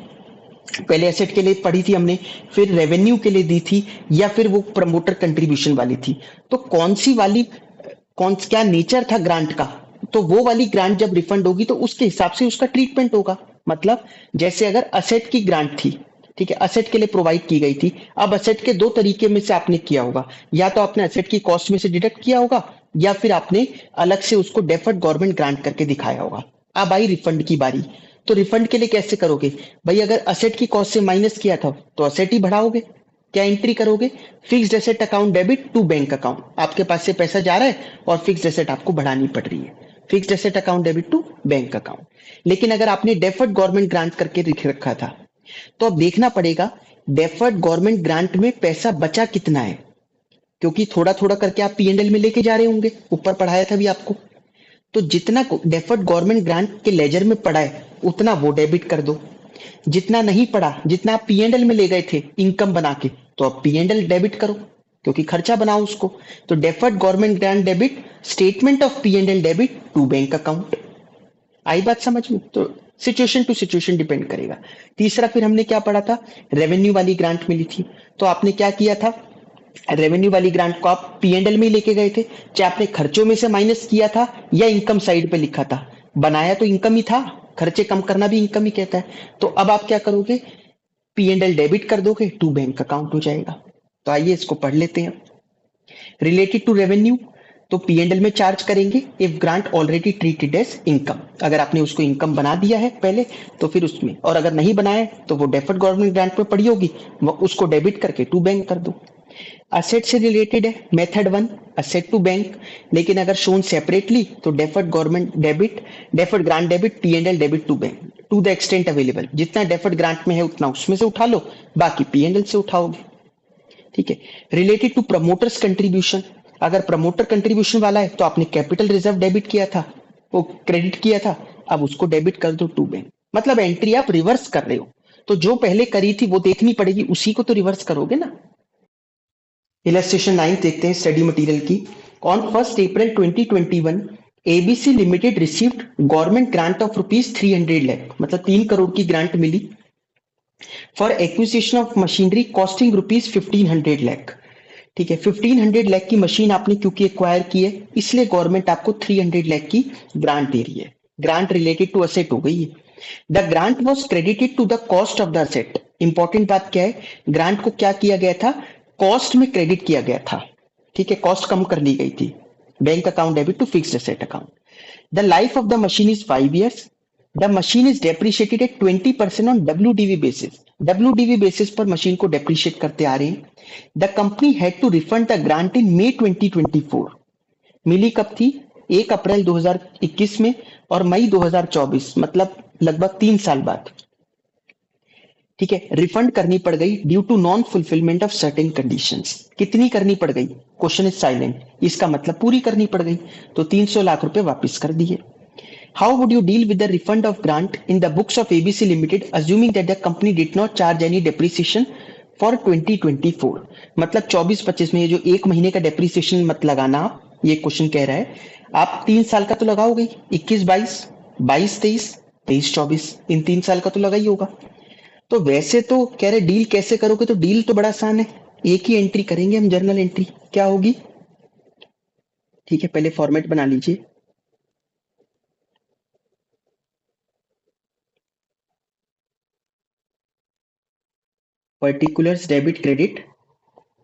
पहले एसेट के लिए पढ़ी थी हमने, फिर रेवेन्यू के लिए दी थी, या फिर वो प्रमोटर कंट्रीब्यूशन वाली थी। तो कौन सी वाली, क्या नेचर था ग्रांट का, तो वो वाली ग्रांट जब रिफंड होगी तो उसके हिसाब से उसका ट्रीटमेंट होगा। मतलब जैसे अगर असेट की ग्रांट थी, ठीक है, असेट के लिए प्रोवाइड की गई थी, अब असेट के 2 तरीके में से आपने किया होगा, या तो आपने असेट की कॉस्ट में से डिडक्ट किया होगा, या फिर आपने अलग से उसको डेफर्ड गवर्नमेंट ग्रांट करके दिखाया होगा। अब आई रिफंड की बारी, तो रिफंड के लिए कैसे करोगे भाई? अगर असेट की कॉस्ट से माइनस किया था तो असेट ही बढ़ाओगे। क्या एंट्री करोगे? Fixed asset account debit to bank account. आपके पास से पैसा जा रहा है और फिक्स्ड एसेट आपको बढ़ानी पड़ रही है, fixed asset account debit to bank account. लेकिन अगर आपने डेफर्ड गवर्नमेंट ग्रांट करके लिख रखा था तो अब देखना पड़ेगा डेफर्ड गवर्नमेंट ग्रांट में पैसा बचा कितना है, क्योंकि थोड़ा थोड़ा करके आप पीएनएल में लेके जा रहे होंगे, ऊपर पढ़ाया था भी आपको। तो जितना डेफर्ड गवर्नमेंट ग्रांट के लेजर में पड़ा है उतना वो डेबिट कर दो, जितना नहीं पड़ा, जितना आप पीएनएल में ले गए थे इनकम बना के, तो आप पीएनएल डेबिट करो क्योंकि खर्चा बनाओ उसको। तो deferred government grant debit statement of PNL debit to bank account. आई बात समझ में? तो सिचुएशन टू सिचुएशन डिपेंड करेगा। तीसरा फिर हमने क्या पढ़ा था, रेवेन्यू वाली ग्रांट मिली थी, तो आपने क्या किया था, रेवेन्यू वाली ग्रांट को आप पीएनएल में ही लेके गए थे, चाहे आपने खर्चों में से माइनस किया था या इनकम साइड पे लिखा था, बनाया तो इनकम ही था, खर्चे कम करना भी इनकम ही कहता है। तो अब आप क्या करोगे, पीएनएल डेबिट कर दोगे, टू बैंक अकाउंट हो जाएगा। तो आइए इसको पढ़ लेते हैं। रिलेटेड टू रेवेन्यू, तो पीएनएल में चार्ज करेंगे if grant already treated as income. अगर आपने उसको इनकम बना दिया है पहले तो फिर उसमें, और अगर नहीं बनाया तो वो डेफर्ड गवर्नमेंट ग्रांट में पड़ी होगी, वो उसको डेबिट करके टू बैंक कर दो। असेट से रिलेटेड है मेथड 1, असेट टू बैंक, लेकिन अगर शोन सेपरेटली तो deferred government debit, deferred grant debit, PNL debit to bank to the extent available. जितना डेफर्ड ग्रांट में है उतना उसमें से उठा लो, बाकी पीएनएल से उठाओगे। ठीक है, रिलेटेड टू प्रमोटर्स कंट्रीब्यूशन, अगर प्रमोटर कंट्रीब्यूशन वाला है तो आपने कैपिटल रिजर्व डेबिट किया था, वो क्रेडिट किया था, अब उसको डेबिट कर दो टू बैंक। मतलब एंट्री आप रिवर्स कर रहे हो, तो जो पहले करी थी वो देखनी पड़ेगी, उसी को तो रिवर्स करोगे ना। इलस्ट्रेशन 9 देखते हैं स्टडी मटेरियल की। On 1 April 2021 ABC limited received government grant of rupees 300 lakh, मतलब 3 करोड़ की ग्रांट मिली for acquisition of machinery costing rupees 1500 lakh. ठीक है, 1500 लाख की मशीन आपने क्योंकि एक्वायर की है, इसलिए गवर्नमेंट आपको 300 लाख की ग्रांट दे रही है। ग्रांट रिलेटेड टू असेट हो गई है। The grant was credited to the cost of the asset. Important बात क्या है, ग्रांट को क्या किया गया था, कॉस्ट में क्रेडिट किया गया था। ठीक है, कॉस्ट कम कर ली गई थी, bank account debit to fixed asset account. The life of the machine is 5 years। The machine is depreciated at 20% on WDV basis. WDV basis पर मशीन को डेप्रिशिएट करते आ रहे हैं। The company had to refund the grant in May 2024। मिली कब थी, 1 April 2021 में और मई 2024, मतलब लगभग 3 साल बाद। ठीक है, रिफंड करनी पड़ गई due to non fulfilment of certain conditions. कितनी करनी पड़ गई, क्वेश्चन इज साइलेंट, इसका मतलब पूरी करनी पड़ गई, तो 300 लाख रुपए वापस कर दिए। How would you deal with the refund of grant in the books of ABC limited assuming that the company did not charge any depreciation for 2024, मतलब 24-25 में ये जो एक महीने का डेप्रिसिएशन मत लगाना आप, ये क्वेश्चन कह रहा है। आप 3 साल का तो लगाओगे, 21-22, 22-23, 23-24, इन 3 साल का तो लगा ही होगा। तो वैसे तो कह रहे डील कैसे करोगे, तो डील तो बड़ा आसान है, एक ही एंट्री करेंगे हम, जर्नल एंट्री क्या होगी। ठीक है, पहले फॉर्मेट बना लीजिए। पर्टिकुलर्स डेबिट क्रेडिट,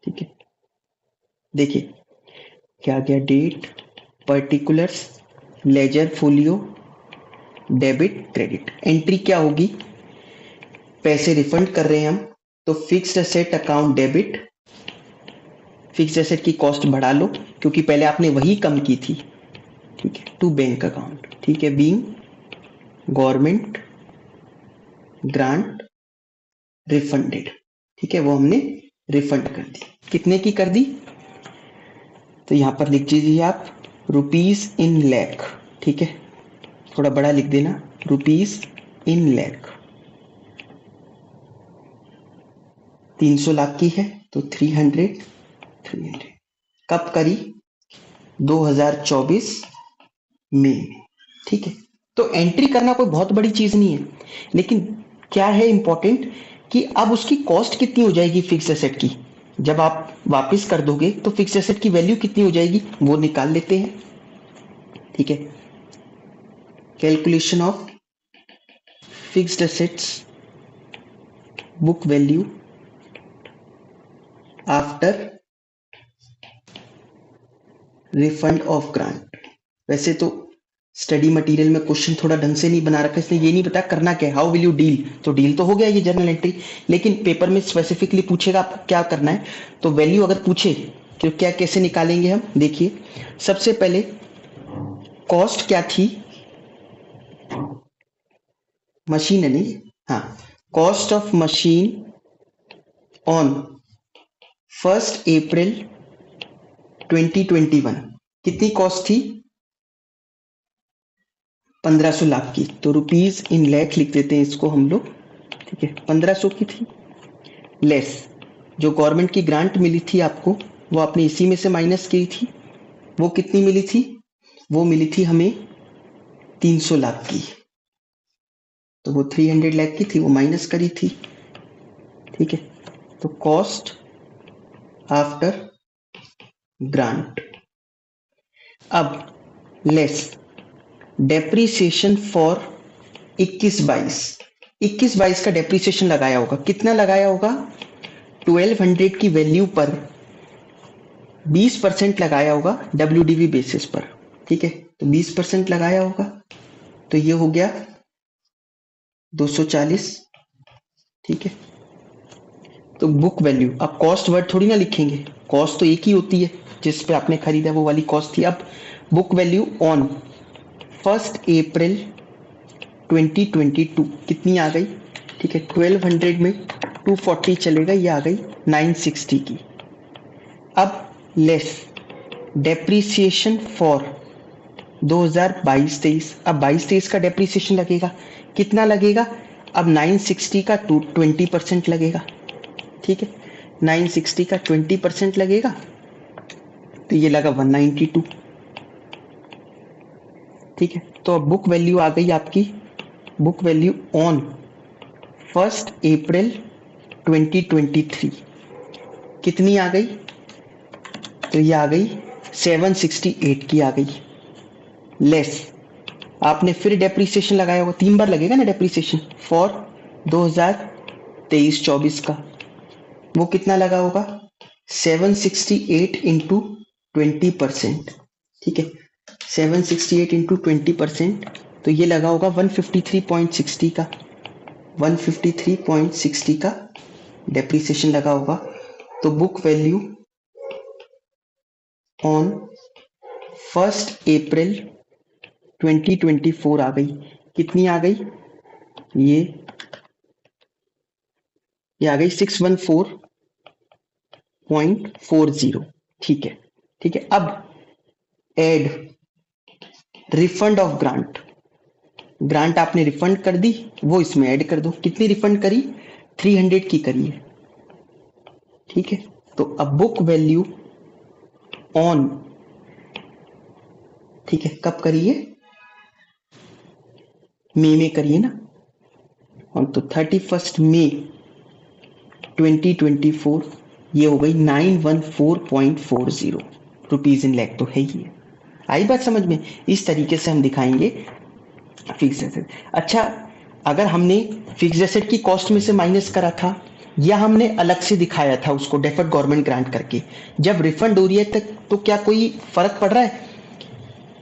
ठीक है, देखिए क्या गया, date, particulars, ledger folio, debit credit. Entry क्या होगी, पैसे रिफंड कर रहे हैं हम, तो fixed asset account debit, fixed asset की कॉस्ट बढ़ा लो क्योंकि पहले आपने वही कम की थी, ठीक है, टू बैंक अकाउंट, ठीक है, बीइंग गवर्नमेंट ग्रांट रिफंडेड, ठीक है, वो हमने रिफंड कर दी। कितने की कर दी, तो यहां पर लिख दीजिए आप रुपीज इन लैख, ठीक है, थोड़ा बड़ा लिख देना, रुपीज इन लैख। 300 लाख की है तो 300 कब करी, 2024 में, ठीक है। तो एंट्री करना कोई बहुत बड़ी चीज नहीं है, लेकिन क्या है इंपॉर्टेंट कि अब उसकी कॉस्ट कितनी हो जाएगी फिक्स एसेट की, जब आप वापस कर दोगे तो फिक्स एसेट की वैल्यू कितनी हो जाएगी वो निकाल लेते हैं, ठीक है। Calculation of fixed assets book value after refund of grant. वैसे तो स्टडी मटेरियल में क्वेश्चन थोड़ा ढंग से नहीं बना रखा, इसने ये नहीं बताया करना क्या है, हाउ विल यू डील, तो डील तो हो गया ये जर्नल एंट्री, लेकिन पेपर में स्पेसिफिकली पूछेगा आपको क्या करना है। तो वैल्यू अगर पूछे तो क्या कैसे निकालेंगे हम, देखिए सबसे पहले कॉस्ट क्या थी, मशीन नहीं, हाँ, cost of machine on 1 April 2021 कितनी कॉस्ट थी, 1500 लाख की, तो रुपीज इन लैख लिख देते हैं इसको हम लोग, ठीक है, 1500 की थी, लेस जो गवर्नमेंट की ग्रांट मिली थी आपको वो आपने इसी में से माइनस की थी, वो कितनी मिली थी, वो मिली थी हमें 300 लाख की, तो वो 300 लाख की थी, वो माइनस करी थी, ठीक है। तो कॉस्ट आफ्टर ग्रांट, अब लेस डेप्रीसिएशन फॉर 21-22 का डेप्रीसिएशन लगाया होगा, कितना लगाया होगा, 1200 की वैल्यू पर 20% लगाया होगा WDV बेसिस पर, ठीक है, तो 20% लगाया होगा, तो ये हो गया 240, ठीक है। तो बुक वैल्यू, अब कॉस्ट वर्ड थोड़ी ना लिखेंगे, कॉस्ट तो एक ही होती है, जिस पे आपने खरीदा वो वाली कॉस्ट थी। अब बुक वैल्यू ऑन 1 अप्रैल 2022 कितनी आ गई, ठीक है, 1200 में 240 चलेगा, ये आ गई 960 की। अब लेस डेप्रीसिएशन फॉर 2022-23, अब 22-23 का डेप्रीसिएशन लगेगा, कितना लगेगा, अब 960 का 20% लगेगा, ठीक है, 960 का 20% लगेगा, तो ये लगा 192, ठीक है। तो अब बुक वैल्यू आ गई आपकी, बुक वैल्यू ऑन 1 अप्रैल 2023 कितनी आ गई, तो ये आ गई 768 की आ गई, लेस आपने फिर डेप्रीसिएशन लगाया होगा, 3 बार लगेगा ना डेप्रीसिएशन फॉर 2023-24 का, वो कितना लगा होगा, 768 इंटू 20%, ठीक है, 768 इंटू 20%, तो ये लगा होगा 153.60 का, 153.60 का डेप्रीसिएशन लगा होगा। तो बुक वैल्यू ऑन 1 अप्रैल 2024 आ गई, कितनी आ गई, ये आ गई 614.40, ठीक है, ठीक है। अब add refund of grant, grant आपने रिफंड कर दी, वो इसमें ऐड कर दो, कितनी रिफंड करी, 300 की करी है, ठीक है, तो अब बुक वैल्यू ऑन, ठीक है, कब करिए, मई में करिए ना, और तो 31 मई 2024 ये हो गई 914.40 रुपीज इन लैख, तो है ही है। आई बात समझ में? इस तरीके से हम दिखाएंगे फिक्स एसेट। अच्छा, अगर हमने फिक्स एसेट की कॉस्ट में से माइनस करा था या हमने अलग से दिखाया था उसको डेफर्ड गवर्नमेंट ग्रांट करके, जब रिफंड हो रही है तक तो क्या कोई फर्क पड़ रहा है?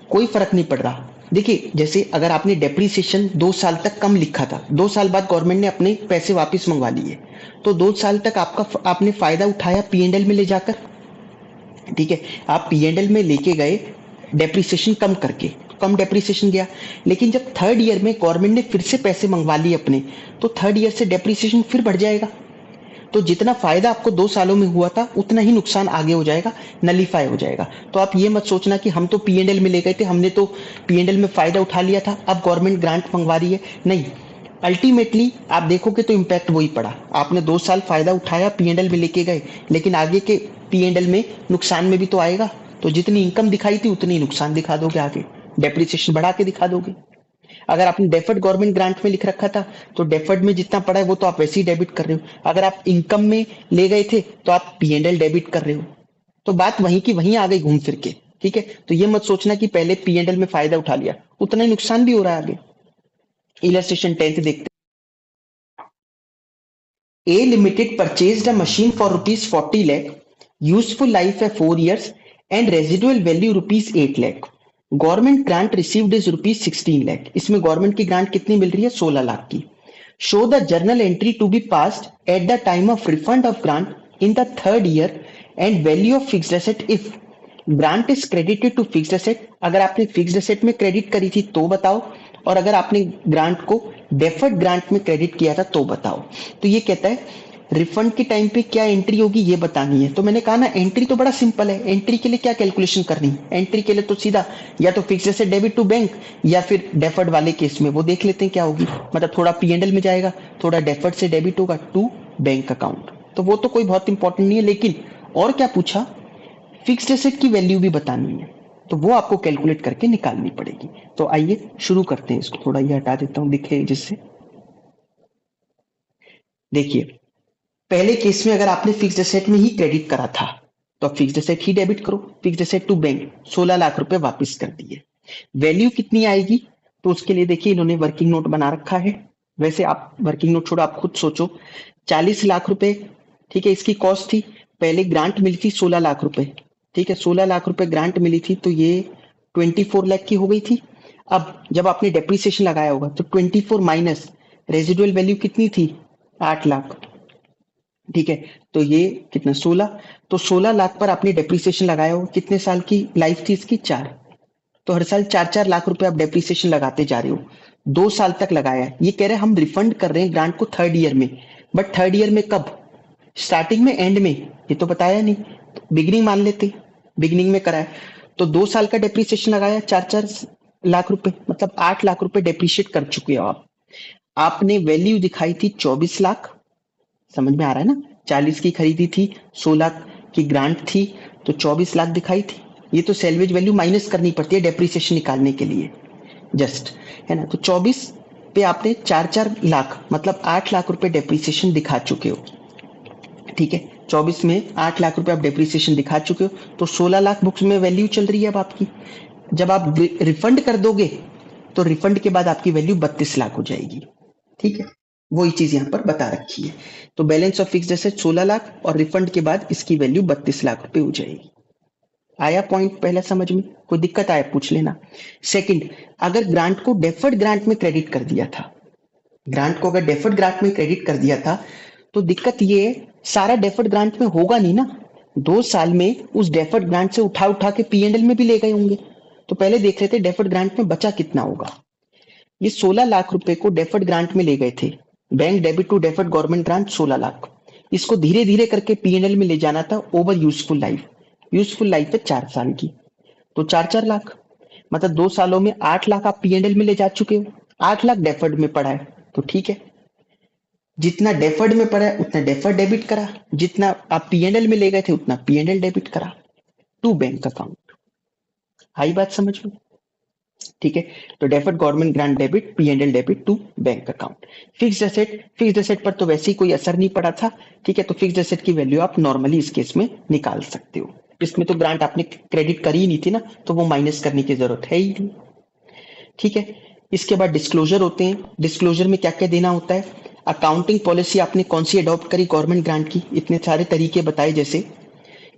कोई फर्क नहीं पड़ रहा। देखिए, जैसे अगर आपने डेप्रीसिएशन 2 साल तक कम लिखा था, 2 साल बाद गवर्नमेंट ने अपने पैसे वापस मंगवा लिए, तो 2 साल तक आपने फायदा उठाया पीएनएल में ले जाकर, ठीक है, आप पीएनएल में लेके गए डेप्रीसिएशन कम करके, कम डेप्रीसिएशन गया, लेकिन जब थर्ड ईयर में गवर्नमेंट ने फिर से पैसे मंगवा लिए अपने, तो थर्ड ईयर से डेप्रीसिएशन फिर बढ़ जाएगा, तो जितना फायदा आपको 2 सालों में हुआ था उतना ही नुकसान आगे हो जाएगा, नलीफाई हो जाएगा। तो आप ये मत सोचना कि हम तो पीएनएल में ले गए थे, हमने तो पीएनएल में फायदा उठा लिया था, अब गवर्नमेंट ग्रांट मंगवा रही है, नहीं। अल्टीमेटली आप देखोगे तो इम्पैक्ट वही पड़ा, आपने 2 साल फायदा उठाया पीएनएल में लेके गए, लेकिन आगे के पीएनएल में नुकसान में भी तो आएगा, तो जितनी इनकम दिखाई थी उतनी नुकसान दिखा दोगे, आगे डेप्रिसिएशन बढ़ा के दिखा दोगे। अगर आपने डेफर्ड गवर्नमेंट ग्रांट में लिख रखा था तो डेफर्ड में जितना पड़ा है वो तो आप वैसे ही डेबिट कर रहे हो, अगर आप इनकम में ले गए थे तो आप पीएनएल डेबिट कर रहे हो, तो बात वहीं की वहीं आ गई घूम फिर के, ठीक है। तो ये मत सोचना कि पहले पीएनएल में फायदा उठा लिया, उतना ही नुकसान भी हो रहा है आगे। इलस्ट्रेशन 10 देखते, A limited purchased a machine for rupees 40 lakh, useful life है 4 years and residual value rupees 8 lakh, government grant received is rupees 16 lakh, इसमें गवर्नमेंट की ग्रांट कितनी मिल रही है? 16 लाख की। Show the journal entry to be passed at the time of refund of grant in the third year and value of fixed asset if grant is credited to fixed asset, अगर आपने fixed asset में credit करी थी तो बताओ, और अगर आपने ग्रांट को डेफर्ड ग्रांट में क्रेडिट किया था तो बताओ। तो ये कहता है रिफंड के टाइम पे क्या एंट्री होगी ये बतानी है। तो मैंने कहा ना, एंट्री तो बड़ा सिंपल है, एंट्री के लिए क्या कैलकुलेशन करनी है? एंट्री के लिए तो सीधा या तो फिक्स से डेबिट टू बैंक या फिर डेफर्ड वाले केस में वो देख लेते हैं क्या होगी, मतलब थोड़ा पीएनएल में जाएगा, थोड़ा डेफर्ड से डेबिट होगा टू बैंक अकाउंट, तो वो तो कोई बहुत इंपॉर्टेंट नहीं है। लेकिन और क्या पूछा? फिक्स्ड एसेट की वैल्यू भी बतानी है, तो वो आपको कैलकुलेट करके निकालनी पड़ेगी। तो आइए शुरू करते हैं इसको, थोड़ा ये हटा देता हूं दिखे जिससे। देखिए, पहले केस में अगर आपने फिक्स्ड एसेट में ही क्रेडिट करा था तो आप फिक्स्ड एसेट ही डेबिट करो, fixed asset to bank 16 lakh रुपए वापस कर दिए। वैल्यू कितनी आएगी? तो उसके लिए देखिए इन्होंने वर्किंग नोट बना रखा है, वैसे आप वर्किंग नोट छोड़ो, आप खुद सोचो। 40 लाख रुपए, ठीक है, इसकी कॉस्ट थी, पहले ग्रांट मिली थी 16 लाख रुपए, ठीक है, 16 लाख रुपए ग्रांट मिली थी, तो ये 24 लाख की हो गई थी। अब जब आपने डेप्रिसिएशन लगाया होगा तो 24 माइनस रेजिडुअल वैल्यू कितनी थी? 8 लाख, ठीक है, तो ये कितना 16, तो 16 लाख पर आपने डेप्रिसिएशन लगाया हो, कितने साल की लाइफ थी इसकी? 4, तो हर साल 4-4 लाख रुपए आप डेप्रिसिएशन लगाते जा रहे हो, 2 साल तक लगाया है। ये कह रहे हैं हम रिफंड कर रहे हैं ग्रांट को थर्ड ईयर में, बट थर्ड ईयर में कब? स्टार्टिंग में, एंड में? ये तो बताया नहीं, तो बिगिनिंग मान लेते, बिगिनिंग में कराया, तो 2 साल का डेप्रिसिएशन लगाया 4-4 लाख रुपए, मतलब 8 लाख रुपए डेप्रिशिएट कर चुके हो आप। आपने वैल्यू दिखाई थी 24 लाख, समझ में आ रहा है ना, 40 की खरीदी थी, 16 की ग्रांट थी, तो 24 लाख दिखाई थी। ये तो सैल्वेज वैल्यू माइनस करनी पड़ती है डेप्रिसिएशन निकालने के लिए, जस्ट, है ना। तो 24 पे आपने 4-4 लाख मतलब 8 लाख रुपए डेप्रिसिएशन दिखा चुके हो, ठीक है, 24 में 8 लाख रुपए आप डेप्रिसिएशन दिखा चुके हो, तो 16 लाख बुक्स में वैल्यू चल रही है अब आपकी। जब आप रिफंड कर दोगे तो रिफंड के बाद आपकी वैल्यू 32 लाख हो जाएगी, ठीक है, वही चीज यहां पर बता रखी है। तो balance of fixed asset 16 lakh और रिफंड के बाद इसकी वैल्यू 32 लाख रुपए हो जाएगी। आया पॉइंट पहला समझ में? कोई दिक्कत आया पूछ लेना। सेकंड, अगर ग्रांट को डेफर्ड ग्रांट में क्रेडिट कर दिया था, ग्रांट को अगर डेफर्ड ग्रांट में क्रेडिट कर दिया था तो दिक्कत ये है, सारा डेफर्ड ग्रांट में होगा नहीं ना, 2 साल में उस डेफर्ड ग्रांट से उठा उठा के पीएनएल में भी ले गए होंगे, तो पहले देख लेते डेफर्ड ग्रांट में बचा कितना होगा। ये 16 लाख रुपए को डेफर्ड ग्रांट में ले गए थे, bank debit to deferred government grant 16 lakh, इसको धीरे धीरे करके पीएनएल में ले जाना था over useful life, useful life है 4 साल की, तो 4-4 लाख, मतलब 2 सालों में 8 लाख आप पीएनएल में ले जा चुके हो, 8 लाख डेफर्ड में पड़ा है, तो ठीक है। जितना डेफर्ड में पड़ा है उतना डेफर्ड डेबिट करा, जितना आप पीएनएल में ले गए थे उतना पीएनएल डेबिट करा टू बैंक अकाउंट। आई बात समझ में? ठीक है, तो deferred government grant debit, PNL debit to bank account. Fixed asset पर तो वैसे ही कोई असर नहीं पड़ा था। ठीक है, तो फिक्स्ड एसेट की वैल्यू आप नॉर्मली इस केस में निकाल सकते हो। इसमें तो ग्रांट आपने क्रेडिट करी ही नहीं थी ना, तो वो माइनस करने की जरूरत है ही नहीं। ठीक है, इसके बाद डिस्क्लोजर होते हैं। डिस्क्लोजर में क्या क्या देना होता है, अकाउंटिंग पॉलिसी आपने कौन सी अडॉप्ट करी गवर्नमेंट ग्रांट की, इतने सारे तरीके बताए, जैसे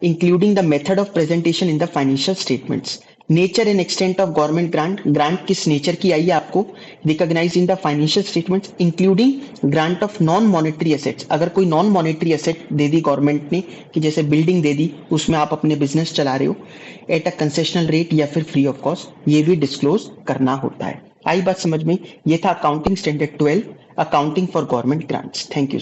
including the method of presentation in the financial statements, nature and extent of government grant, grant किस नेचर की आई है आपको recognise in the financial statements, including grant of non monetary assets, अगर कोई नॉन मॉनेटरी एसेट दे दी government ने कि जैसे बिल्डिंग दे दी, उसमें आप अपने बिजनेस चला रहे हो एट अ कंसेशनल रेट या फिर फ्री ऑफ कॉस्ट, ये भी डिस्क्लोज करना होता है। आई बात समझ में? ये था accounting standard 12, accounting for government grants. Thank you.